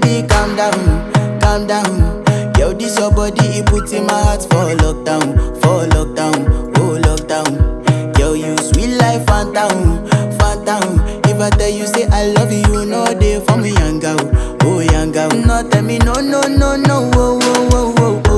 baby, calm down. Yo, this your body, it put in my heart for lockdown, oh lockdown. Yo, you sweet life, phantom, phantom. If I tell you say I love you, no day for me, young girl, oh young girl. No tell me no, oh, oh, oh, oh, oh.